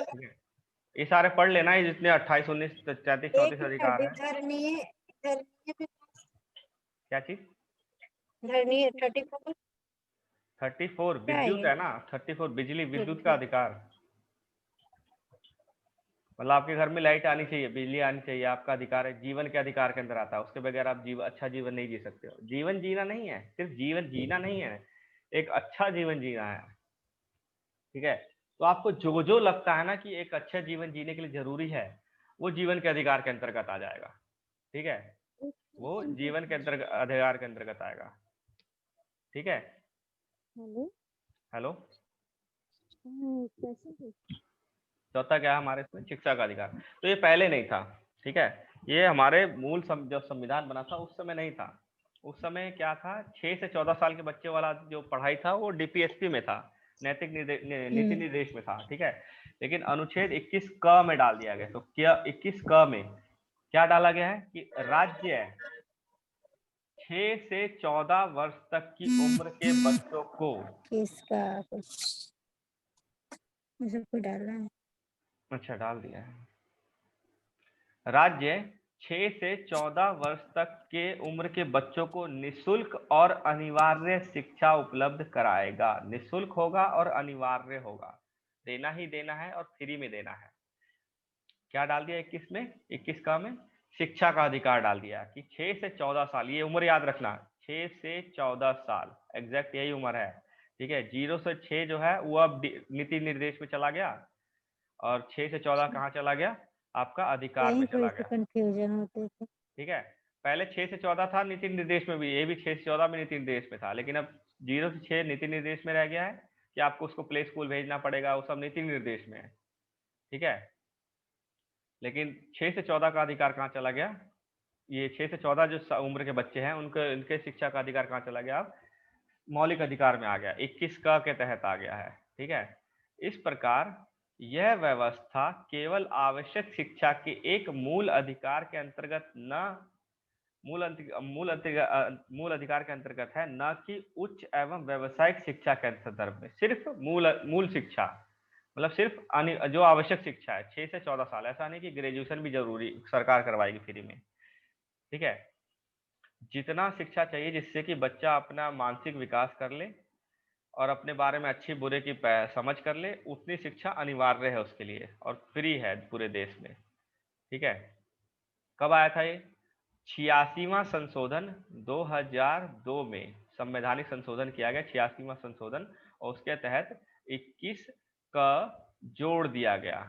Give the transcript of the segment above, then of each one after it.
ठीक है, ये सारे पढ़ लेना, ये जितने 28, 19, 33, 34 एक अधिकार मिनट, है। धरणीय पे क्या चीज? धरणीय 34 34 क्या है विद्युत ये? है ना, 34 बिजली ठीक विद्युत का ठीक। अधिकार। मतलब आपके घर में लाइट आनी चाहिए, बिजली आनी चाहिए, आपका अधिकार है, जीवन के अधिकार के अंदर आता है। उसके बगैर आप अच्छा जीवन नहीं जी सकते हो। जीवन जीना नहीं है, सिर्फ जीवन जीना नहीं है, एक अच्छा जीवन जीना है। ठीक है, तो आपको जो जो लगता है ना कि एक अच्छा जीवन जीने के लिए जरूरी है, वो जीवन के अधिकार के अंतर्गत आ जाएगा। ठीक है, वो जीवन के अंतर्गत, अधिकार के अंतर्गत आएगा। ठीक है। हेलो। हेलो। कैसे? चौथा क्या है हमारे इसमें? शिक्षा का अधिकार। तो ये पहले नहीं था। ठीक है, ये हमारे मूल जब संविधान बना था उस समय नहीं था। उस समय क्या था, 6 से 14 साल के बच्चे वाला जो पढ़ाई था वो डीपीएसपी में था, नैतिक नीति निर्देश में था। ठीक है, लेकिन अनुच्छेद 21 क में डाल दिया गया। तो क्या 21 क में क्या डाला गया है कि राज्य 6 से 14 वर्ष तक की उम्र के बच्चों को, किसका कुछ सबको डालना है? अच्छा डाल दिया है, राज्य 6 से 14 वर्ष तक के उम्र के बच्चों को निशुल्क और अनिवार्य शिक्षा उपलब्ध कराएगा। निशुल्क होगा और अनिवार्य होगा, देना ही देना है और फ्री में देना है। क्या डाल दिया 21 में? 21 का में शिक्षा का अधिकार डाल दिया कि 6 से 14 साल, ये उम्र याद रखना, 6 से 14 साल एग्जैक्ट यही उम्र है। ठीक है, 0 से 6 जो है वो अब नीति निर्देश में चला गया, और 6 से 14 कहाँ चला गया? आपका अधिकार यही में थोड़ी चला सी गया। कंफ्यूजन होते थे। ठीक है, पहले 6 से 14 था नीति निर्देश में भी, ये भी 6 से 14 में नीति निर्देश में था, लेकिन अब 0 से 6 नीति निर्देश में रह गया है कि आपको उसको प्ले स्कूल भेजना पड़ेगा, वो सब नीति निर्देश में है। ठीक है, लेकिन 6 से 14 का अधिकार कहाँ चला गया? ये 6 से 14 जो उम्र के बच्चे हैं उनके इनके शिक्षा का अधिकार कहाँ चला गया? अब मौलिक अधिकार में आ गया, 21 का के तहत आ गया है। ठीक है, इस प्रकार यह व्यवस्था केवल आवश्यक शिक्षा के एक मूल अधिकार के अंतर्गत न मूल अधिकार के अंतर्गत है, न कि उच्च एवं व्यावसायिक शिक्षा के संदर्भ में। सिर्फ मूल मूल शिक्षा, मतलब सिर्फ जो आवश्यक शिक्षा है 6 से 14 साल, ऐसा नहीं कि ग्रेजुएशन भी जरूरी सरकार करवाएगी फ्री में। ठीक है, जितना शिक्षा चाहिए जिससे कि बच्चा अपना मानसिक विकास कर ले और अपने बारे में अच्छी बुरे की समझ कर ले, उतनी शिक्षा अनिवार्य है उसके लिए और फ्री है पूरे देश में। ठीक है, कब आया था ये? 86वां संशोधन 2002 में संवैधानिक संशोधन किया गया, 86वां संशोधन, और उसके तहत 21 का जोड़ दिया गया।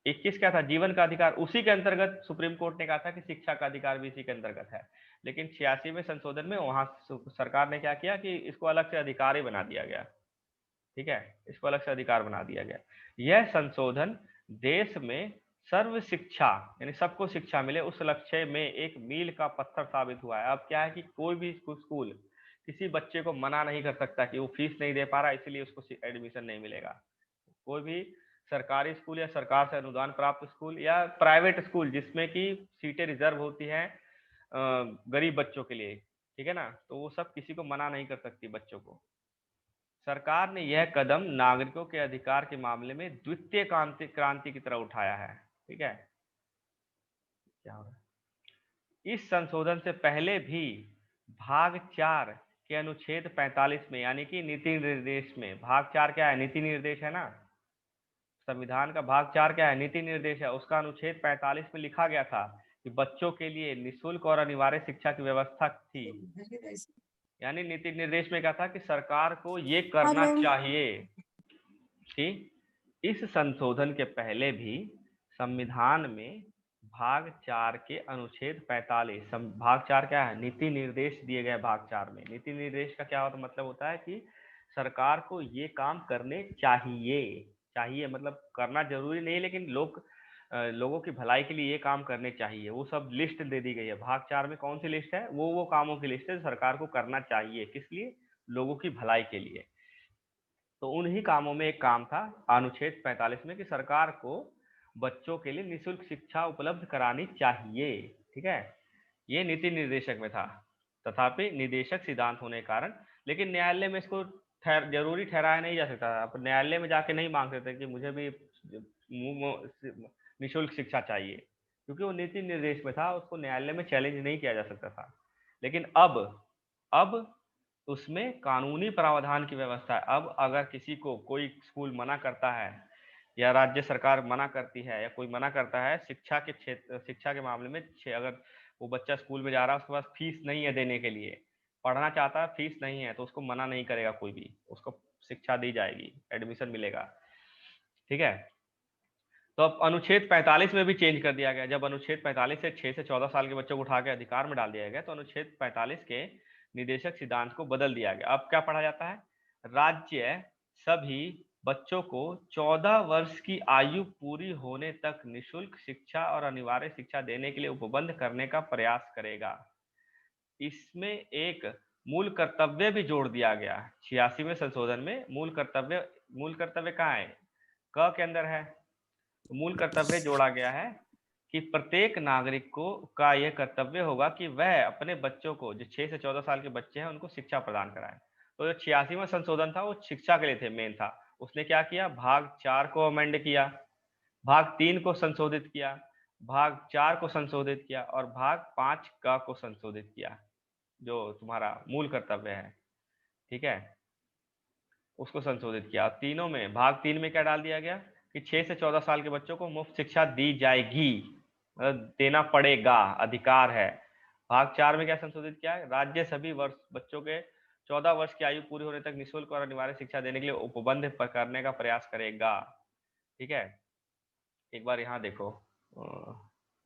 21 क्या था? जीवन का अधिकार। उसी के अंतर्गत सुप्रीम कोर्ट ने कहा था कि शिक्षा का अधिकार भी इसी के अंतर्गत है, लेकिन 86वें संशोधन में वहां सरकार ने क्या किया कि इसको अलग से अधिकार ही बना दिया गया। ठीक है, इसको अलग से अधिकार बना दिया गया। यह संशोधन देश में सर्व शिक्षा, यानी सबको शिक्षा मिले, उस लक्ष्य में एक मील का पत्थर साबित हुआ है। अब क्या है कि कोई भी स्कूल किसी बच्चे को मना नहीं कर सकता कि वो फीस नहीं दे पा रहा इसलिए उसको एडमिशन नहीं मिलेगा। कोई भी सरकारी स्कूल या सरकार से अनुदान प्राप्त स्कूल या प्राइवेट स्कूल जिसमें कि सीटें रिजर्व होती हैं गरीब बच्चों के लिए, ठीक है ना, तो वो सब किसी को मना नहीं कर सकती बच्चों को। सरकार ने यह कदम नागरिकों के अधिकार के मामले में द्वितीय क्रांति की तरह उठाया है। ठीक है, क्या हो रहा है? इस संशोधन से पहले भी भाग 4 के अनुच्छेद 45 में, यानी कि नीति निर्देश में, भाग 4 क्या है? नीति निर्देश है ना, संविधान का भाग 4 क्या है? नीति निर्देश है। उसका अनुच्छेद 45 में लिखा गया था कि बच्चों के लिए निःशुल्क और अनिवार्य शिक्षा की व्यवस्था थी। यानी नीति निर्देश में क्या था कि सरकार को ये करना हेलो। चाहिए। कि इस संशोधन के पहले भी संविधान में भाग 4 के अनुच्छेद 45, भाग 4 क्या है? नीति निर्देश दिए गए। भाग 4 में नीति निर्देश का क्या होता मतलब होता है कि सरकार को ये काम करने चाहिए। चाहिए मतलब करना जरूरी नहीं, लेकिन लोगों की भलाई के लिए ये काम करने चाहिए, वो सब लिस्ट दे दी गई है। भाग 4 में कौन सी लिस्ट है? वो कामों की लिस्ट है सरकार को करना चाहिए। किस लिए? लोगों की भलाई के लिए। तो उन्हीं कामों में एक काम था अनुच्छेद 45 में कि सरकार को बच्चों के लिए निःशुल्क शिक्षा उपलब्ध करानी चाहिए। ठीक है, ये नीति निर्देशक में था, तथापि निदेशक सिद्धांत होने के कारण, लेकिन न्यायालय में इसको जरूरी ठहराया नहीं जा सकता। आप न्यायालय में जाके नहीं मांग सकते कि मुझे भी निःशुल्क शिक्षा चाहिए, क्योंकि वो नीति निर्देश में था, उसको न्यायालय में चैलेंज नहीं किया जा सकता था। लेकिन अब उसमें कानूनी प्रावधान की व्यवस्था है। अब अगर किसी को कोई स्कूल मना करता है या राज्य सरकार मना करती है या कोई मना करता है शिक्षा के क्षेत्र, शिक्षा के मामले में, अगर वो बच्चा स्कूल में जा रहा है, उसके पास फीस नहीं है देने के लिए, पढ़ना चाहता है, फीस नहीं है, तो उसको मना नहीं करेगा कोई भी, उसको शिक्षा दी जाएगी, एडमिशन मिलेगा। ठीक है। तो अब अनुच्छेद 45 में भी चेंज कर दिया गया। जब अनुच्छेद 45 से 6 से 14 साल के बच्चों को उठा के अधिकार में डाल दिया गया, तो अनुच्छेद 45 के निदेशक सिद्धांत को बदल दिया गया। अब क्या पढ़ा जाता है? राज्य सभी बच्चों को 14 वर्ष की आयु पूरी होने तक निःशुल्क शिक्षा और अनिवार्य शिक्षा देने के लिए उपबंध करने का प्रयास करेगा। इसमें एक मूल कर्तव्य भी जोड़ दिया गया। 86वें संशोधन में मूल कर्तव्य कहाँ है? क के अंदर है। मूल कर्तव्य जोड़ा गया है कि प्रत्येक नागरिक को का यह कर्तव्य होगा कि वह अपने बच्चों को, जो 6 से 14 साल के बच्चे हैं, उनको शिक्षा प्रदान कराए। तो जो 86वां संशोधन था वो शिक्षा के लिए थे, मेन था। उसने क्या किया? भाग 4 को अमेंड किया, भाग 3 को संशोधित किया, भाग 4 को संशोधित किया और भाग 5 का को संशोधित किया, जो तुम्हारा मूल कर्तव्य है। ठीक है, उसको संशोधित किया। तीनों में, भाग 3 में क्या डाल दिया गया कि 6 से 14 साल के बच्चों को मुफ्त शिक्षा दी जाएगी, मतलब देना पड़ेगा, अधिकार है। भाग 4 में क्या संशोधित किया है? राज्य सभी बच्चों के 14 वर्ष की आयु पूरी होने तक निःशुल्क और अनिवार्य शिक्षा देने के लिए उपबंध करने का प्रयास करेगा। ठीक है, एक बार यहाँ देखो,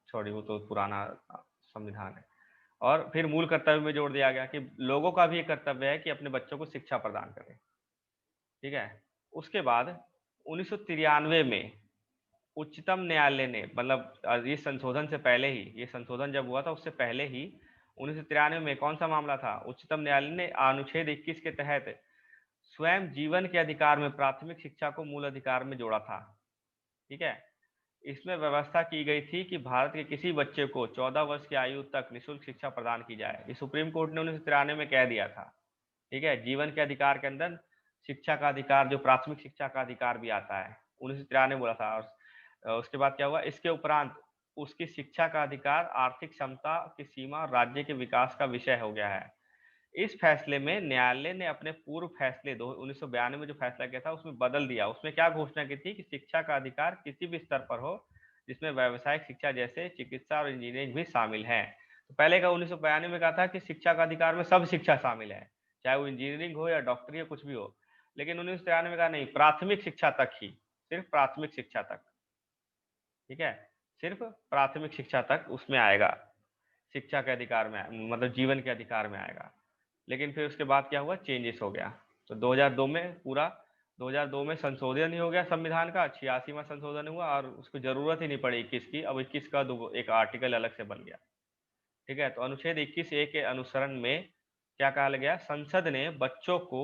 सॉरी वो तो पुराना संविधान है। और फिर मूल कर्तव्य में जोड़ दिया गया कि लोगों का भी एक कर्तव्य है कि अपने बच्चों को शिक्षा प्रदान करें। ठीक है। उसके बाद 1993 में उच्चतम न्यायालय ने, मतलब ये संशोधन से पहले ही, ये संशोधन जब हुआ था उससे पहले ही 1993 में कौन सा मामला था? उच्चतम न्यायालय ने अनुच्छेद 21 के तहत स्वयं जीवन के अधिकार में प्राथमिक शिक्षा को मूल अधिकार में जोड़ा था। ठीक है। इसमें व्यवस्था की गई थी कि भारत के किसी बच्चे को 14 वर्ष की आयु तक निःशुल्क शिक्षा प्रदान की जाए। ये सुप्रीम कोर्ट ने 1993 में कह दिया था। ठीक है, जीवन के अधिकार के अंदर शिक्षा का अधिकार, जो प्राथमिक शिक्षा का अधिकार भी आता है, 1993 बोला था। और उसके बाद क्या हुआ? इसके उपरांत उसकी शिक्षा का अधिकार आर्थिक क्षमता की सीमा और राज्य के विकास का विषय हो गया है। इस फैसले में न्यायालय ने अपने पूर्व फैसले 1992 में जो फैसला किया था उसमें बदल दिया। उसमें क्या घोषणा की थी कि शिक्षा का अधिकार किसी भी स्तर पर हो, जिसमें व्यावसायिक शिक्षा जैसे चिकित्सा और इंजीनियरिंग भी शामिल है। तो पहले का 1992 में कहा था कि शिक्षा का अधिकार में सब शिक्षा शामिल है, चाहे वो इंजीनियरिंग हो या डॉक्टरी हो, कुछ भी हो। लेकिन 1993 में कहा नहीं, प्राथमिक शिक्षा तक ही, सिर्फ प्राथमिक शिक्षा तक। ठीक है, सिर्फ प्राथमिक शिक्षा तक उसमें आएगा, शिक्षा के अधिकार में, मतलब जीवन के अधिकार में आएगा। लेकिन फिर उसके बाद क्या हुआ? चेंजेस हो गया। तो 2002 में पूरा 2002 में संशोधन ही हो गया संविधान का, 86वां संशोधन हुआ और उसको जरूरत ही नहीं पड़ी 21 की। अब 21 का एक आर्टिकल अलग से बन गया। ठीक है, तो अनुच्छेद 21A के अनुसरण में क्या कहा गया? संसद ने बच्चों को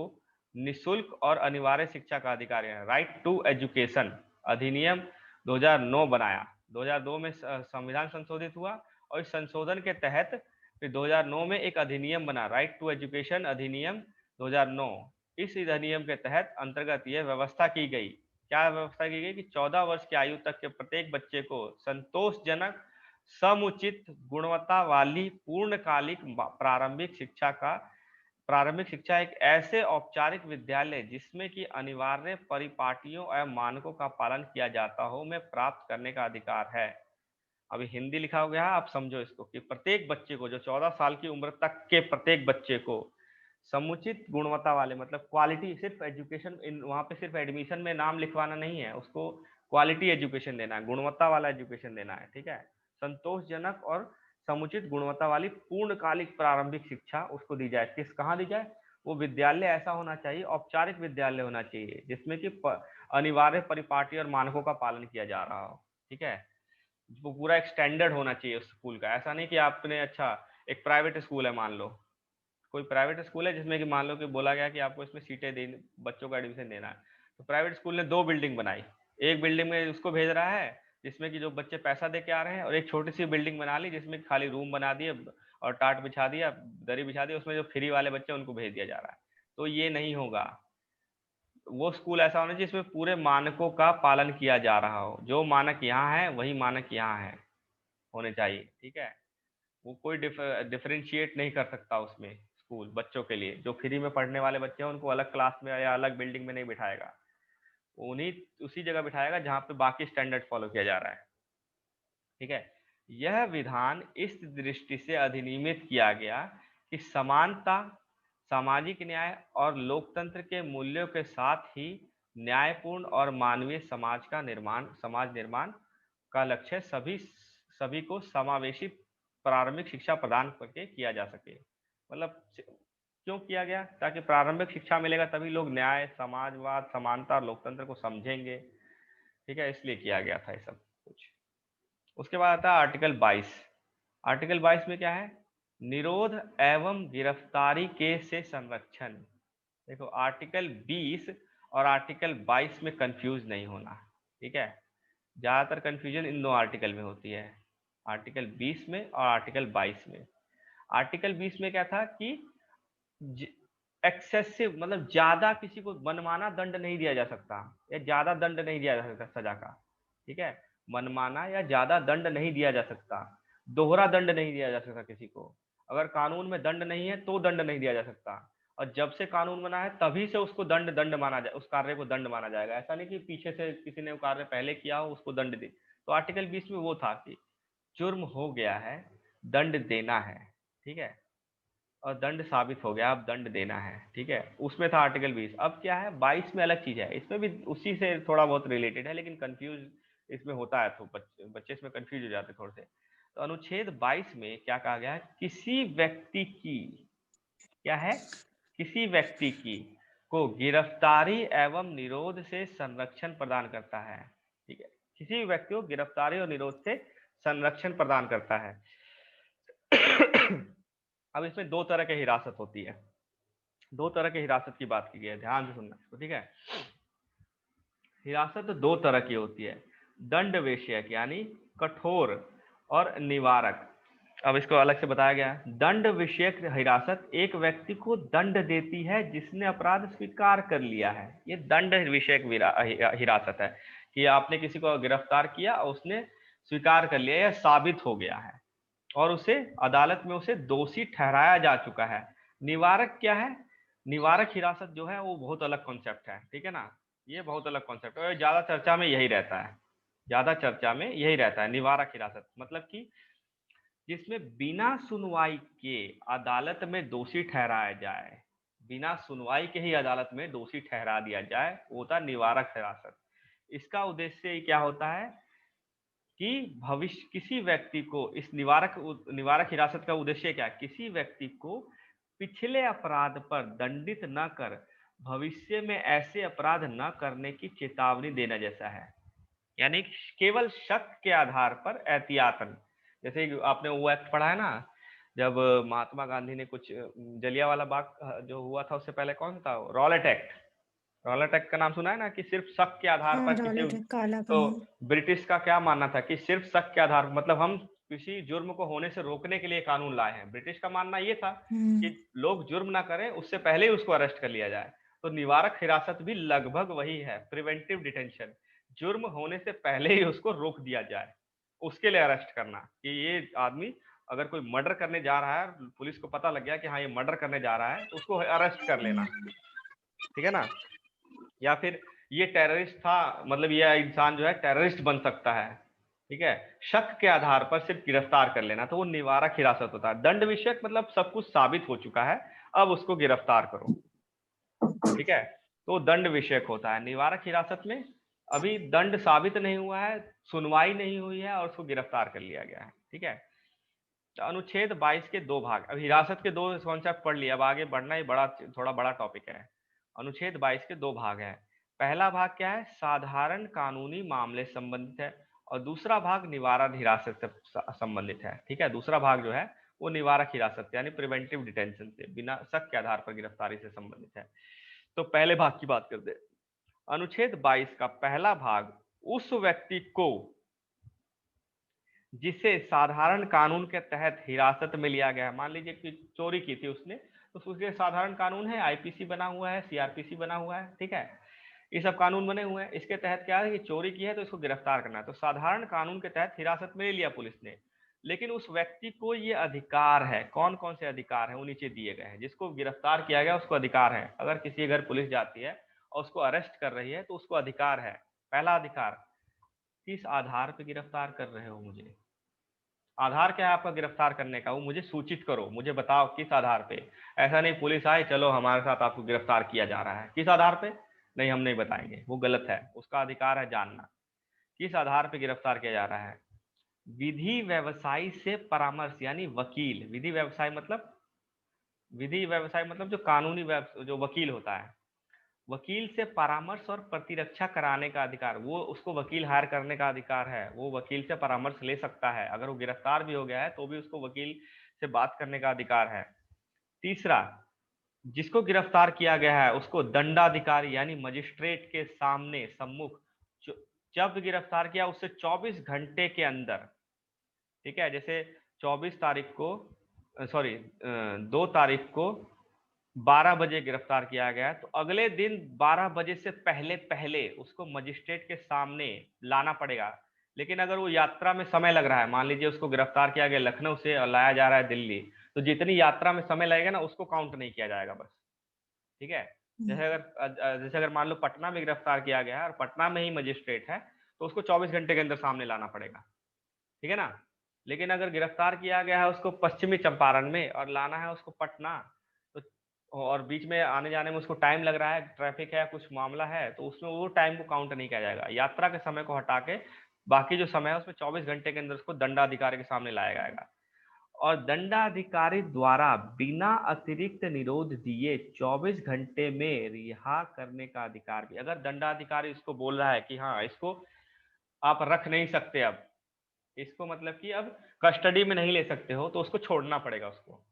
निःशुल्क और अनिवार्य शिक्षा का अधिकार, राइट टू एजुकेशन अधिनियम 2009 बनाया। 2002 में संविधान संशोधित हुआ और इस संशोधन के तहत फिर 2009 में एक अधिनियम बना, राइट टू एजुकेशन अधिनियम 2009। इस अधिनियम के तहत अंतर्गत यह व्यवस्था की गई, क्या व्यवस्था की गई कि 14 वर्ष की आयु तक के प्रत्येक बच्चे को संतोषजनक, समुचित गुणवत्ता वाली पूर्णकालिक प्रारंभिक शिक्षा एक ऐसे औपचारिक विद्यालय जिसमें कि अनिवार्य परिपाटियों एवं मानकों का पालन किया जाता हो, में प्राप्त करने का अधिकार है। अभी हिंदी लिखा हो गया है, आप समझो इसको, कि प्रत्येक बच्चे को, जो 14 साल की उम्र तक के प्रत्येक बच्चे को समुचित गुणवत्ता वाले, मतलब क्वालिटी, सिर्फ एजुकेशन, वहां पे सिर्फ एडमिशन में नाम लिखवाना नहीं है, उसको क्वालिटी एजुकेशन देना है, गुणवत्ता वाला एजुकेशन देना है। ठीक है, संतोषजनक और समुचित गुणवत्ता वाली पूर्णकालिक प्रारंभिक शिक्षा उसको दी जाए। कहाँ दी जाए? वो विद्यालय ऐसा होना चाहिए, औपचारिक विद्यालय होना चाहिए, जिसमें कि अनिवार्य परिपाटी और मानकों का पालन किया जा रहा हो। ठीक है, वो पूरा एक स्टैंडर्ड होना चाहिए उस स्कूल का। ऐसा नहीं कि आपने, अच्छा एक प्राइवेट स्कूल है, मान लो कोई प्राइवेट स्कूल है जिसमें कि मान लो कि बोला गया कि आपको इसमें सीटें देनी, बच्चों का एडमिशन देना है, तो प्राइवेट स्कूल ने 2 बिल्डिंग बनाई। एक बिल्डिंग में उसको भेज रहा है जिसमें कि जो बच्चे पैसा दे के आ रहे हैं, और एक छोटी सी बिल्डिंग बना ली जिसमें खाली रूम बना दिए और टाट बिछा दिया, दरी बिछा दी, उसमें जो फ्री वाले बच्चे उनको भेज दिया जा रहा है। तो ये नहीं होगा। वो स्कूल ऐसा होना चाहिए जिसमें पूरे मानकों का पालन किया जा रहा हो, जो मानक यहाँ है वही मानक यहाँ है होने चाहिए, ठीक है। वो कोई डिफरेंशिएट नहीं कर सकता उसमें स्कूल बच्चों के लिए, जो फ्री में पढ़ने वाले बच्चे हैं उनको अलग क्लास में या अलग बिल्डिंग में नहीं बिठाएगा, उन्हीं उसी जगह बिठाएगा जहाँ पे बाकी स्टैंडर्ड फॉलो किया जा रहा है, ठीक है। यह विधान इस दृष्टि से अधिनियमित किया गया कि समानता, सामाजिक न्याय और लोकतंत्र के मूल्यों के साथ ही न्यायपूर्ण और मानवीय समाज निर्माण का लक्ष्य सभी को समावेशी प्रारंभिक शिक्षा प्रदान करके किया जा सके। मतलब क्यों किया गया? ताकि प्रारंभिक शिक्षा मिलेगा तभी लोग न्याय, समाजवाद, समानता और लोकतंत्र को समझेंगे, ठीक है, इसलिए किया गया था ये सब कुछ। उसके बाद आता है आर्टिकल 22। आर्टिकल 22 में क्या है? निरोध एवं गिरफ्तारी के से संरक्षण। देखो आर्टिकल 20 और आर्टिकल 22 में कंफ्यूज नहीं होना, ठीक है। ज्यादातर कंफ्यूजन इन दो आर्टिकल में होती है, आर्टिकल 20 में और आर्टिकल 22 में। आर्टिकल 20 में क्या था कि एक्सेसिव मतलब ज्यादा किसी को मनमाना दंड नहीं दिया जा सकता, या ज्यादा दंड नहीं दिया जा सकता सजा का, ठीक है। मनमाना या ज्यादा दंड नहीं दिया जा सकता, दोहरा दंड नहीं दिया जा सकता किसी को। अगर कानून में दंड नहीं है तो दंड नहीं दिया जा सकता, और जब से कानून बना है तभी से उसको दंड माना जाए, उस कार्य को दंड माना जाएगा। ऐसा नहीं कि पीछे से किसी ने वो कार्य पहले किया हो उसको दंड दे। तो आर्टिकल 20 में वो था कि जुर्म हो गया है, दंड देना है, ठीक है, और दंड साबित हो गया, अब दंड देना है, ठीक है। उसमें था आर्टिकल 20। अब क्या है 22 में अलग चीज है, इसमें भी उसी से थोड़ा बहुत रिलेटेड है, लेकिन कंफ्यूज इसमें होता है, तो बच्चे इसमें कंफ्यूज हो जाते थोड़े से। तो अनुच्छेद 22 में क्या कहा गया है? किसी व्यक्ति की, क्या है, किसी व्यक्ति की को गिरफ्तारी एवं निरोध से संरक्षण प्रदान करता है, ठीक है। किसी भी व्यक्ति को गिरफ्तारी और निरोध से संरक्षण प्रदान करता है। अब इसमें दो तरह की हिरासत होती है, दो तरह की हिरासत की बात की गई है, ध्यान से सुनना इसको, ठीक है। हिरासत दो तरह की होती है, दंड विषयक यानी कठोर, और निवारक। अब इसको अलग से बताया गया है। दंड विषयक हिरासत एक व्यक्ति को दंड देती है जिसने अपराध स्वीकार कर लिया है, ये दंड विषयक हिरासत है, कि आपने किसी को गिरफ्तार किया और उसने स्वीकार कर लिया, यह साबित हो गया है और उसे अदालत में उसे दोषी ठहराया जा चुका है। निवारक क्या है? निवारक हिरासत जो है वो बहुत अलग कॉन्सेप्ट है, ठीक है ना, ये बहुत अलग कॉन्सेप्ट है, ज्यादा चर्चा में यही रहता है, ज्यादा चर्चा में यही रहता है निवारक हिरासत। मतलब कि जिसमें बिना सुनवाई के अदालत में दोषी ठहराया जाए, बिना सुनवाई के ही अदालत में दोषी ठहरा दिया जाए, वो होता निवारक हिरासत। इसका उद्देश्य क्या होता है कि भविष्य किसी व्यक्ति को इस निवारक हिरासत का उद्देश्य क्या है? किसी व्यक्ति को पिछले अपराध पर दंडित न कर भविष्य में ऐसे अपराध न करने की चेतावनी देना जैसा है। यानी केवल शक के आधार पर एहतियातन, जैसे आपने वो एक्ट पढ़ा है ना, जब महात्मा गांधी ने कुछ जलियांवाला बाग जो हुआ था उससे पहले कौन सा था, रॉलेट एक्ट। रॉलेट एक्ट का नाम सुना है ना, कि सिर्फ शक के आधार हाँ पर किसी, रॉलेट काला तो कानून। ब्रिटिश का क्या मानना था कि सिर्फ शक के आधार, मतलब हम किसी जुर्म को होने से रोकने के लिए कानून लाए हैं। ब्रिटिश का मानना ये था कि लोग जुर्म ना करें उससे पहले ही उसको अरेस्ट कर लिया जाए। तो निवारक हिरासत भी लगभग वही है, प्रिवेंटिव डिटेंशन, जुर्म होने से पहले ही उसको रोक दिया जाए, उसके लिए अरेस्ट करना, कि ये आदमी अगर कोई मर्डर करने जा रहा है, पुलिस को पता लग गया कि हाँ ये मर्डर करने जा रहा है, तो उसको अरेस्ट कर लेना, ठीक है ना। या फिर ये टेररिस्ट था, मतलब ये इंसान जो है टेररिस्ट बन सकता है, ठीक है, शक के आधार पर सिर्फ गिरफ्तार कर लेना, तो वो निवारक हिरासत होता है। दंड विषयक मतलब सब कुछ साबित हो चुका है, अब उसको गिरफ्तार करो, ठीक है, तो दंड विषयक होता है। निवारक हिरासत में अभी दंड साबित नहीं हुआ है, सुनवाई नहीं हुई है और उसको गिरफ्तार कर लिया गया है, ठीक है। तो अनुच्छेद 22 के दो भाग, अब हिरासत के दो कॉन्सेप्ट पढ़ लिया, अब आगे बढ़ना ही थोड़ा बड़ा टॉपिक है। अनुच्छेद 22 के दो भाग है। पहला भाग क्या है? साधारण कानूनी मामले संबंधित है, और दूसरा भाग निवारक हिरासत से संबंधित है, ठीक है। दूसरा भाग जो है वो निवारक हिरासत यानी प्रिवेंटिव डिटेंशन से, बिना शक के आधार पर गिरफ्तारी से संबंधित है। तो पहले भाग की बात करते हैं। अनुच्छेद 22 का पहला भाग उस व्यक्ति को जिसे साधारण कानून के तहत हिरासत में लिया गया है, मान लीजिए कि चोरी की थी उसने, तो उसके साधारण कानून है, आईपीसी बना हुआ है, सीआरपीसी बना हुआ है, ठीक है। ये सब कानून बने हुए हैं। इसके तहत क्या है कि चोरी की है तो इसको गिरफ्तार करना है। तो साधारण कानून के तहत हिरासत में ले लिया पुलिस ने, लेकिन उस व्यक्ति को ये अधिकार है, कौन कौन से अधिकार हैं वो नीचे दिए गए हैं। जिसको गिरफ्तार किया गया उसको अधिकार है, अगर किसी घर पुलिस जाती है और उसको अरेस्ट कर रही है तो उसको अधिकार है। पहला अधिकार, किस आधार पर गिरफ्तार कर रहे हो मुझे, आधार क्या है आपका गिरफ्तार करने का, वो मुझे सूचित करो, मुझे बताओ किस आधार पे। ऐसा नहीं पुलिस आए चलो हमारे साथ आपको गिरफ्तार किया जा रहा है, किस आधार पे, नहीं हम नहीं बताएंगे, वो गलत है। उसका अधिकार है जानना किस आधार पे गिरफ्तार किया जा रहा है। विधि व्यवसायी से परामर्श, यानी वकील, विधि व्यवसाय मतलब, विधि व्यवसाय मतलब जो कानूनी जो वकील होता है, वकील से परामर्श और प्रतिरक्षा कराने का अधिकार, वो उसको वकील हायर करने का अधिकार है, वो वकील से परामर्श ले सकता है। अगर वो गिरफ्तार भी हो गया है तो भी उसको वकील से बात करने का अधिकार है। तीसरा, जिसको गिरफ्तार किया गया है उसको दंडाधिकारी यानी मजिस्ट्रेट के सामने सम्मुख जब गिरफ्तार किया उससे 24 घंटे के अंदर, ठीक है, जैसे 24 तारीख को, सॉरी 2 तारीख को 12 बजे गिरफ्तार किया गया, तो अगले दिन 12 बजे से पहले पहले उसको मजिस्ट्रेट के सामने लाना पड़ेगा। लेकिन अगर वो यात्रा में समय लग रहा है, मान लीजिए उसको गिरफ्तार किया गया लखनऊ से और लाया जा रहा है दिल्ली, तो जितनी यात्रा में समय लगेगा ना उसको काउंट नहीं किया जाएगा बस, ठीक है। जैसे अगर मान लो पटना में गिरफ्तार किया गया है और पटना में ही मजिस्ट्रेट है तो उसको 24 घंटे के अंदर सामने लाना पड़ेगा, ठीक है ना। लेकिन अगर गिरफ्तार किया गया है उसको पश्चिमी चंपारण में और लाना है उसको पटना, तो और बीच में आने जाने में उसको टाइम लग रहा है, ट्रैफिक है, कुछ मामला है, तो उसमें वो टाइम को काउंट नहीं किया जाएगा। यात्रा के समय को हटा के बाकी जो समय है उसमें 24 घंटे के अंदर उसको दंडाधिकारी के सामने लाया जाएगा। और दंडाधिकारी द्वारा बिना अतिरिक्त निरोध दिए 24 घंटे में रिहा करने का अधिकार भी, अगर दंडाधिकारी इसको बोल रहा है कि हाँ इसको आप रख नहीं सकते, अब इसको मतलब कि अब कस्टडी में नहीं ले सकते हो, तो उसको छोड़ना पड़ेगा, उसको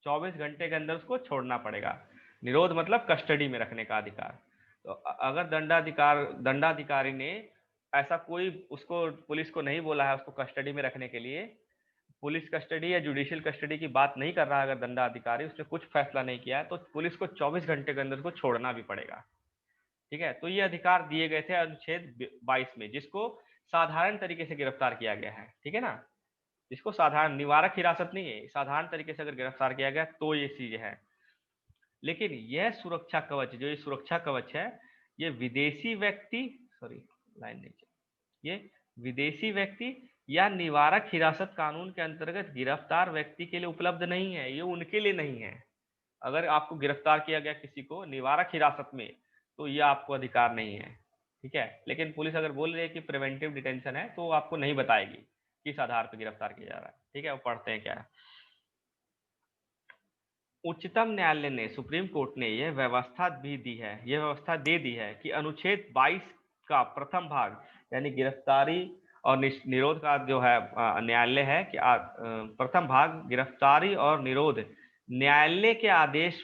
24 घंटे के अंदर उसको छोड़ना पड़ेगा। निरोध मतलब कस्टडी में रखने का अधिकार। तो अगर दंडाधिकारी ने ऐसा कोई उसको पुलिस को नहीं बोला है उसको कस्टडी में रखने के लिए, पुलिस कस्टडी या जुडिशियल कस्टडी की बात नहीं कर रहा है, अगर दंडाधिकारी उसने कुछ फैसला नहीं किया है तो पुलिस को 24 घंटे के अंदर उसको छोड़ना भी पड़ेगा, ठीक है। तो ये अधिकार दिए गए थे अनुच्छेद 22 में, जिसको साधारण तरीके से गिरफ्तार किया गया है, ठीक है ना। जिसको साधारण, निवारक हिरासत नहीं है, साधारण तरीके से अगर गिरफ्तार किया गया तो ये चीज है। लेकिन यह सुरक्षा कवच, जो ये सुरक्षा कवच है, ये विदेशी व्यक्ति, सॉरी लाइन नहीं, ये विदेशी व्यक्ति या निवारक हिरासत कानून के अंतर्गत गिरफ्तार व्यक्ति के लिए उपलब्ध नहीं है, ये उनके लिए नहीं है। अगर आपको गिरफ्तार किया गया किसी को निवारक हिरासत में तो ये आपको अधिकार नहीं है, ठीक है। लेकिन पुलिस अगर बोल रही है कि प्रिवेंटिव डिटेंशन है तो आपको नहीं बताएगी किस आधार पर गिरफ्तार किया जा रहा है, ठीक है। वो पढ़ते हैं क्या है। उच्चतम न्यायालय ने, सुप्रीम कोर्ट ने यह व्यवस्था भी दी है, यह व्यवस्था दे दी है कि अनुच्छेद 22 का प्रथम भाग यानी गिरफ्तारी और निरोध का जो है न्यायालय है कि प्रथम भाग गिरफ्तारी और निरोध, न्यायालय के आदेश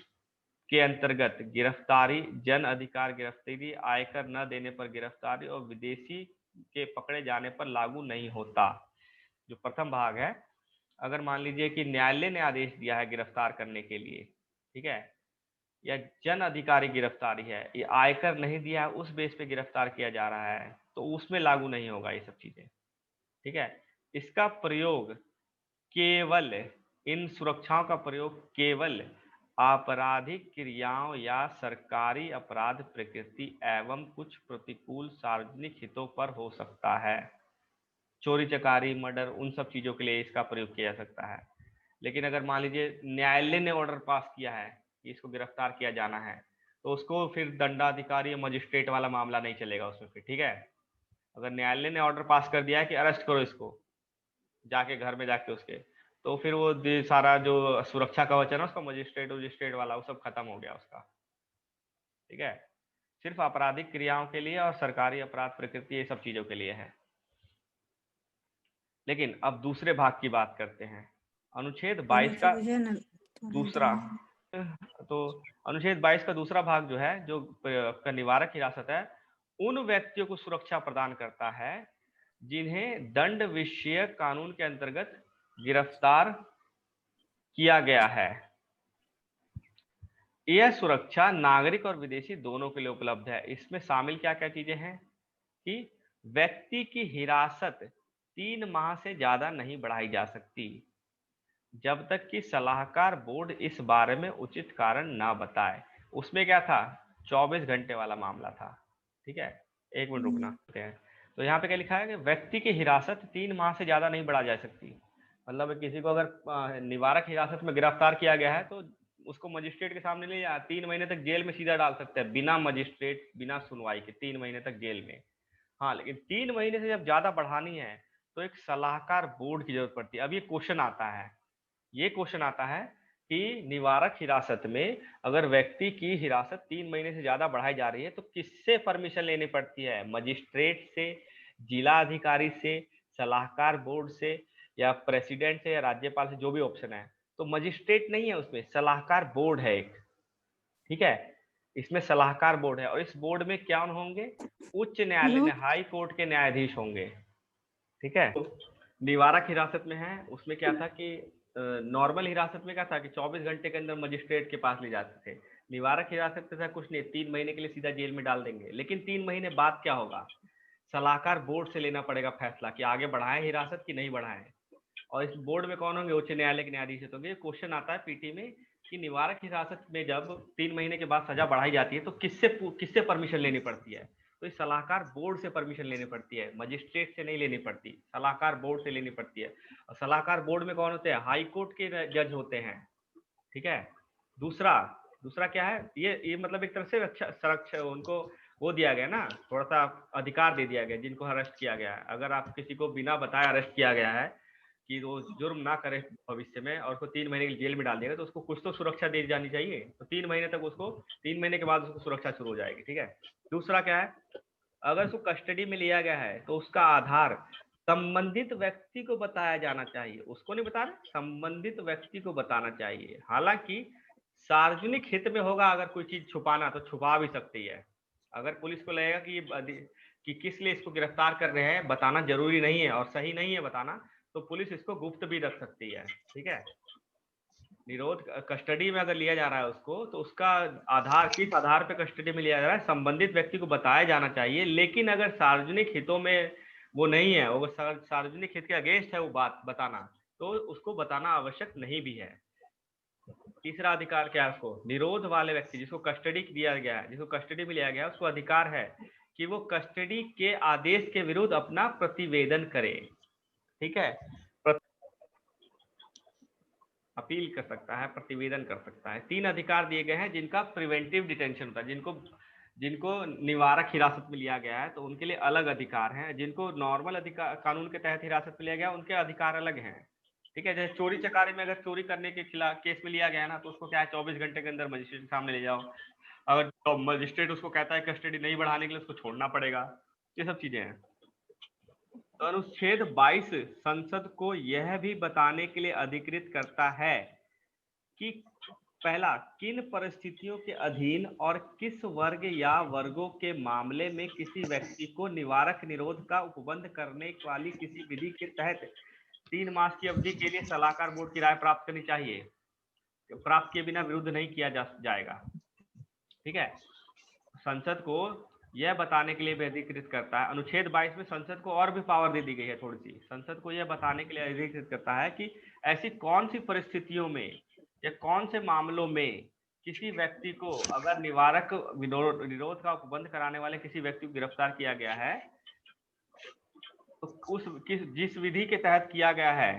के अंतर्गत गिरफ्तारी, जन अधिकार गिरफ्तारी, आयकर न देने पर गिरफ्तारी और विदेशी के पकड़े जाने पर लागू नहीं होता। जो प्रथम भाग है, अगर मान लीजिए कि न्यायालय ने आदेश दिया है गिरफ्तार करने के लिए, ठीक है, या जन अधिकारी गिरफ्तारी है, ये आयकर नहीं दिया है उस बेस पे गिरफ्तार किया जा रहा है, तो उसमें लागू नहीं होगा ये सब चीजें, ठीक है। इसका प्रयोग केवल, इन सुरक्षाओं का प्रयोग केवल आपराधिक क्रियाओं या सरकारी अपराध प्रकृति एवं कुछ प्रतिकूल सार्वजनिक हितों पर हो सकता है। चोरी चकारी, मर्डर, उन सब चीजों के लिए इसका प्रयोग किया जा सकता है। लेकिन अगर मान लीजिए न्यायालय ने ऑर्डर पास किया है कि इसको गिरफ्तार किया जाना है, तो उसको फिर दंडाधिकारी या मजिस्ट्रेट वाला मामला नहीं चलेगा उसमें फिर, ठीक है। अगर न्यायालय ने ऑर्डर पास कर दिया है कि अरेस्ट करो इसको, जाके घर में जाके उसके, तो फिर वो सारा जो सुरक्षा कवच है ना उसका, मजिस्ट्रेट वाला, वो सब खत्म हो गया उसका, ठीक है। सिर्फ आपराधिक क्रियाओं के लिए और सरकारी अपराध प्रकृति ये सब चीजों के लिए है। लेकिन अब दूसरे भाग की बात करते हैं, अनुच्छेद 22 का दूसरा, तो अनुच्छेद 22 का दूसरा भाग जो है, जो का निवारक हिरासत है, उन व्यक्तियों को सुरक्षा प्रदान करता है जिन्हें दंड विषयक कानून के अंतर्गत गिरफ्तार किया गया है। यह सुरक्षा नागरिक और विदेशी दोनों के लिए उपलब्ध है। इसमें शामिल क्या क्या चीजें हैं कि व्यक्ति की हिरासत 3 माह से ज्यादा नहीं बढ़ाई जा सकती जब तक कि सलाहकार बोर्ड इस बारे में उचित कारण ना बताए। उसमें क्या था, 24 घंटे वाला मामला था। ठीक है, एक मिनट रुकना है। तो यहाँ पे क्या लिखा है कि व्यक्ति की हिरासत 3 माह से ज्यादा नहीं बढ़ा जा सकती। मतलब किसी को अगर निवारक हिरासत में गिरफ्तार किया गया है तो उसको मजिस्ट्रेट के सामने ले जा 3 महीने तक जेल में सीधा डाल सकते हैं, बिना मजिस्ट्रेट बिना सुनवाई के 3 महीने तक जेल में। हाँ, लेकिन 3 महीने से जब ज्यादा बढ़ानी है तो एक सलाहकार बोर्ड की जरूरत पड़ती है। अब ये क्वेश्चन आता है कि निवारक हिरासत में अगर व्यक्ति की हिरासत 3 महीने से ज्यादा बढ़ाई जा रही है तो किससे परमिशन लेनी पड़ती है, मजिस्ट्रेट से, जिला अधिकारी से, सलाहकार बोर्ड से, या प्रेसिडेंट से, या राज्यपाल से, जो भी ऑप्शन है। तो मजिस्ट्रेट नहीं है, उसमें सलाहकार बोर्ड है एक। ठीक है, इसमें सलाहकार बोर्ड है और इस बोर्ड में क्या होंगे, उच्च न्यायालय में हाई कोर्ट के न्यायाधीश होंगे। ठीक है, निवारक हिरासत में है, उसमें क्या था कि नॉर्मल हिरासत में क्या था कि 24 घंटे के अंदर मजिस्ट्रेट के पास ले जाते थे। निवारक हिरासत में था कुछ नहीं, 3 महीने के लिए सीधा जेल में डाल देंगे। लेकिन 3 महीने बाद क्या होगा, सलाहकार बोर्ड से लेना पड़ेगा फैसला कि आगे बढ़ाएं हिरासत की नहीं बढ़ाएं। और इस बोर्ड में कौन होंगे, उच्च न्यायालय के न्यायाधीश होंगे। ये क्वेश्चन आता है पीटी में कि निवारक हिरासत में जब 3 महीने के बाद सजा बढ़ाई जाती है तो किससे परमिशन लेनी पड़ती है, तो इस सलाहकार बोर्ड से परमिशन लेनी पड़ती है, मजिस्ट्रेट से नहीं लेनी पड़ती, सलाहकार बोर्ड से लेनी पड़ती है। और सलाहकार बोर्ड में कौन होते हैं, हाई कोर्ट के जज होते हैं। ठीक है, दूसरा दूसरा क्या है, ये मतलब एक तरह से संरक्षण उनको वो दिया गया ना, थोड़ा सा अधिकार दे दिया गया जिनको अरेस्ट किया गया है। अगर आप किसी को बिना बताए अरेस्ट किया गया है कि वो जुर्म ना करे भविष्य में और उसको 3 महीने के जेल में डाल देगा तो उसको कुछ तो सुरक्षा दी जानी चाहिए। तो 3 महीने तक उसको, 3 महीने के बाद उसको सुरक्षा शुरू हो जाएगी। ठीक है, दूसरा क्या है, अगर उसको कस्टडी में लिया गया है तो उसका आधार संबंधित व्यक्ति को बताया जाना चाहिए। उसको नहीं बताना, संबंधित व्यक्ति को बताना चाहिए। हालांकि सार्वजनिक हित में होगा, अगर कोई चीज छुपाना तो छुपा भी सकती है। अगर पुलिस को लगेगा कि किस लिए इसको गिरफ्तार कर रहे हैं, बताना जरूरी नहीं है और सही नहीं है बताना, तो पुलिस इसको गुप्त भी रख सकती है। ठीक है, निरोध कस्टडी में अगर लिया जा रहा है उसको, तो उसका आधार किस आधार पे कस्टडी में लिया जा रहा है, संबंधित व्यक्ति को बताया जाना चाहिए। लेकिन अगर सार्वजनिक हितों में वो नहीं है, वो सार्वजनिक हित के अगेंस्ट है वो बात बताना, तो उसको बताना आवश्यक नहीं भी है। तीसरा अधिकार क्या है, उसको निरोध वाले व्यक्ति जिसको कस्टडी दिया गया है, जिसको कस्टडी में लिया गया है, उसको अधिकार है कि वो कस्टडी के आदेश के विरुद्ध अपना प्रतिवेदन करे। ठीक है, अपील कर सकता है, प्रतिवेदन कर सकता है। 3 अधिकार दिए गए हैं जिनका प्रिवेंटिव डिटेंशन होता है, जिनको निवारक हिरासत में लिया गया है तो उनके लिए अलग अधिकार हैं। जिनको नॉर्मल अधिकार कानून के तहत हिरासत में लिया गया उनके अधिकार अलग हैं। ठीक है, जैसे चोरी चकारी में अगर चोरी करने के खिलाफ केस में लिया गया है ना, तो उसको क्या है, 24 घंटे के अंदर मजिस्ट्रेट के सामने ले जाओ। अगर तो मजिस्ट्रेट उसको कहता है कस्टडी नहीं बढ़ाने के लिए, उसको छोड़ना पड़ेगा। ये सब चीजें हैं। तो अनुच्छेद 22 संसद को यह भी बताने के लिए अधिकृत करता है कि पहला, किन परिस्थितियों के अधीन और किस वर्ग या वर्गों के मामले में किसी व्यक्ति को निवारक निरोध का उपबंध करने वाली किसी विधि के तहत 3 मास की अवधि के लिए सलाहकार बोर्ड की राय प्राप्त करनी चाहिए, प्राप्त किए बिना विरुद्ध नहीं किया जाएगा। ठीक है, संसद को यह बताने के लिए भी अधिकृत करता है। अनुच्छेद 22 में संसद को और भी पावर दे दी गई है थोड़ी सी। संसद को यह बताने के लिए अधिकृत करता है कि ऐसी कौन सी परिस्थितियों में या कौन से मामलों में किसी व्यक्ति को अगर निवारक निरोध का उपबंध कराने वाले किसी व्यक्ति को गिरफ्तार किया गया है तो जिस विधि के तहत किया गया है